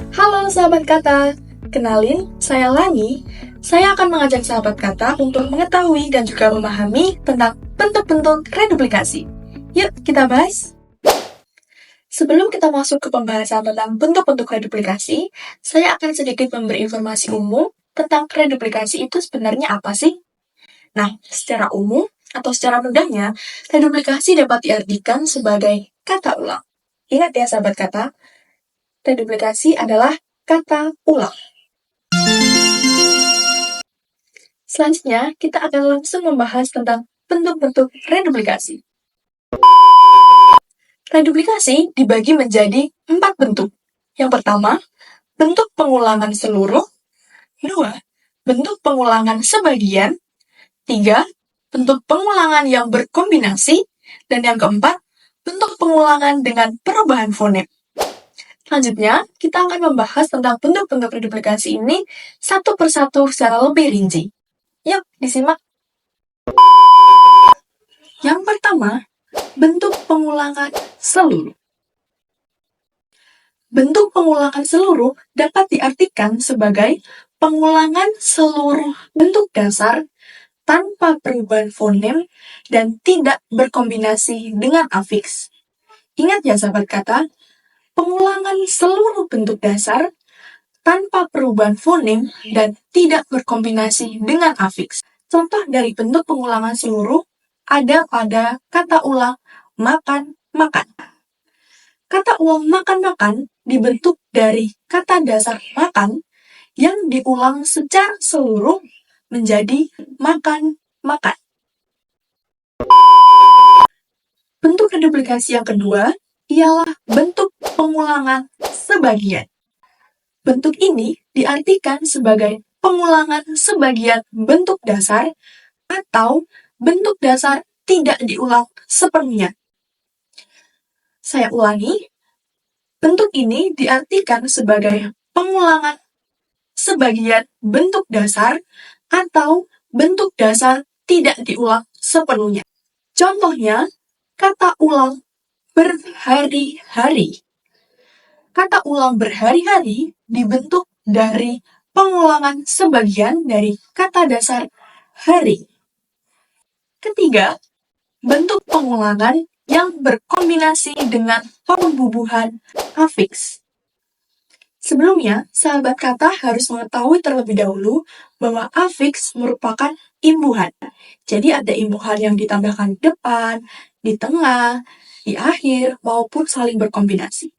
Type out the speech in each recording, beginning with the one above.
Halo sahabat kata, kenalin, saya Lani. Saya akan mengajak sahabat kata untuk mengetahui dan juga memahami tentang bentuk-bentuk reduplikasi. Yuk, kita bahas. Sebelum kita masuk ke pembahasan tentang bentuk-bentuk reduplikasi, saya akan sedikit memberi informasi umum tentang reduplikasi itu sebenarnya apa sih? Nah, secara umum atau secara mudahnya, reduplikasi dapat diartikan sebagai kata ulang. Ingat ya sahabat kata, reduplikasi adalah kata ulang. Selanjutnya, kita akan langsung membahas tentang bentuk-bentuk reduplikasi. Reduplikasi dibagi menjadi 4 bentuk. Yang pertama, bentuk pengulangan seluruh. 2. Bentuk pengulangan sebagian. 3. Bentuk pengulangan yang berkombinasi. Dan yang keempat, bentuk pengulangan dengan perubahan fonem. Selanjutnya, kita akan membahas tentang bentuk-bentuk reduplikasi ini satu persatu secara lebih rinci. Yuk, disimak. Yang pertama, bentuk pengulangan seluruh. Bentuk pengulangan seluruh dapat diartikan sebagai pengulangan seluruh bentuk dasar tanpa perubahan fonem dan tidak berkombinasi dengan afiks. Ingat ya sahabat kata, pengulangan seluruh bentuk dasar tanpa perubahan fonem dan tidak berkombinasi dengan afiks. Contoh dari bentuk pengulangan seluruh ada pada kata ulang makan-makan. Kata ulang makan-makan dibentuk dari kata dasar makan yang diulang secara seluruh menjadi makan-makan. Bentuk reduplikasi yang kedua ialah bentuk pengulangan sebagian. Bentuk ini diartikan sebagai pengulangan sebagian bentuk dasar atau bentuk dasar tidak diulang sepenuhnya. Saya ulangi, bentuk ini diartikan sebagai pengulangan sebagian bentuk dasar atau bentuk dasar tidak diulang sepenuhnya. Contohnya, kata ulang berhari-hari. Kata ulang berhari-hari dibentuk dari pengulangan sebagian dari kata dasar hari. Ketiga, bentuk pengulangan yang berkombinasi dengan pembubuhan afiks. Sebelumnya, sahabat kata harus mengetahui terlebih dahulu bahwa afiks merupakan imbuhan. Jadi ada imbuhan yang ditambahkan di depan, di tengah, di akhir, maupun saling berkombinasi.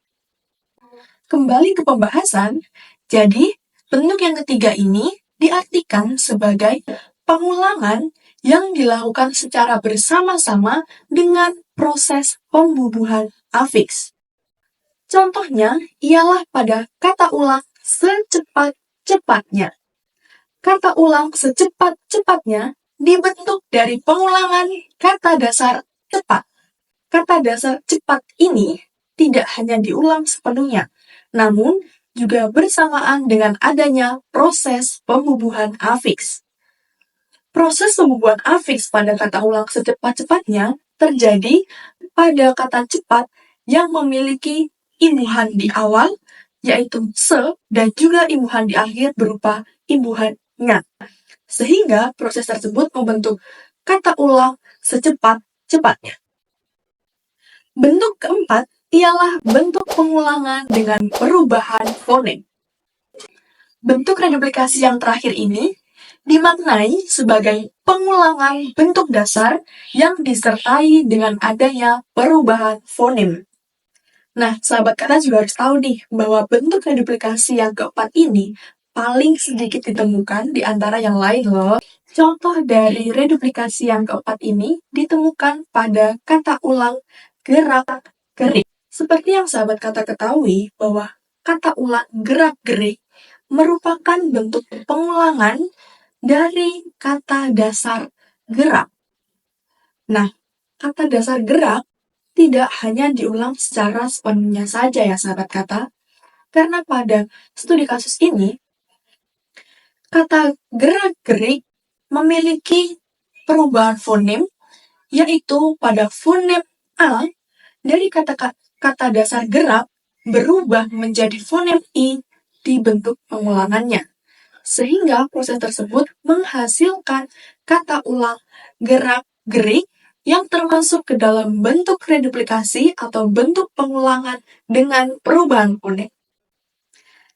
Kembali ke pembahasan, jadi bentuk yang ketiga ini diartikan sebagai pengulangan yang dilakukan secara bersama-sama dengan proses pembubuhan afiks. Contohnya ialah pada kata ulang secepat-cepatnya. Kata ulang secepat-cepatnya dibentuk dari pengulangan kata dasar cepat. Kata dasar cepat ini tidak hanya diulang sepenuhnya, namun juga bersamaan dengan adanya proses pembubuhan afiks. Proses pembubuhan afiks pada kata ulang secepat-cepatnya terjadi pada kata cepat yang memiliki imbuhan di awal, yaitu se, dan juga imbuhan di akhir berupa imbuhan nya. Sehingga proses tersebut membentuk kata ulang secepat-cepatnya. Bentuk keempat ialah bentuk pengulangan dengan perubahan fonem. Bentuk reduplikasi yang terakhir ini dimaknai sebagai pengulangan bentuk dasar yang disertai dengan adanya perubahan fonem. Nah, sahabat kata juga harus tahu nih bahwa bentuk reduplikasi yang keempat ini paling sedikit ditemukan di antara yang lain loh. Contoh dari reduplikasi yang keempat ini ditemukan pada kata ulang gerak-gerik. Seperti yang sahabat kata ketahui bahwa kata ulang gerak-gerik merupakan bentuk pengulangan dari kata dasar gerak. Nah, kata dasar gerak tidak hanya diulang secara sepenuhnya saja ya sahabat kata, karena pada studi kasus ini, kata gerak-gerik memiliki perubahan fonem, yaitu pada fonem A dari kata dasar gerak berubah menjadi fonem I di bentuk pengulangannya. Sehingga proses tersebut menghasilkan kata ulang gerak-gerik yang termasuk ke dalam bentuk reduplikasi atau bentuk pengulangan dengan perubahan fonem.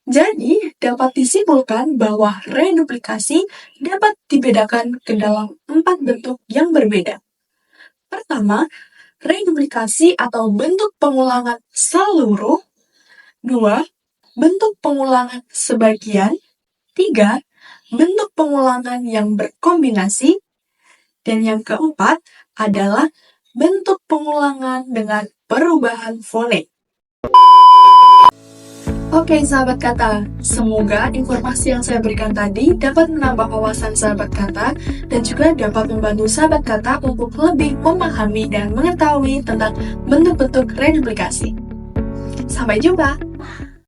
Jadi, dapat disimpulkan bahwa reduplikasi dapat dibedakan ke dalam 4 bentuk yang berbeda. Pertama, reduplikasi atau bentuk pengulangan seluruh. 2. Bentuk pengulangan sebagian. 3. Bentuk pengulangan yang berkombinasi. Dan yang keempat adalah bentuk pengulangan dengan perubahan fonem. Oke, sahabat kata, semoga informasi yang saya berikan tadi dapat menambah wawasan sahabat kata dan juga dapat membantu sahabat kata untuk lebih memahami dan mengetahui tentang bentuk-bentuk reduplikasi. Sampai jumpa!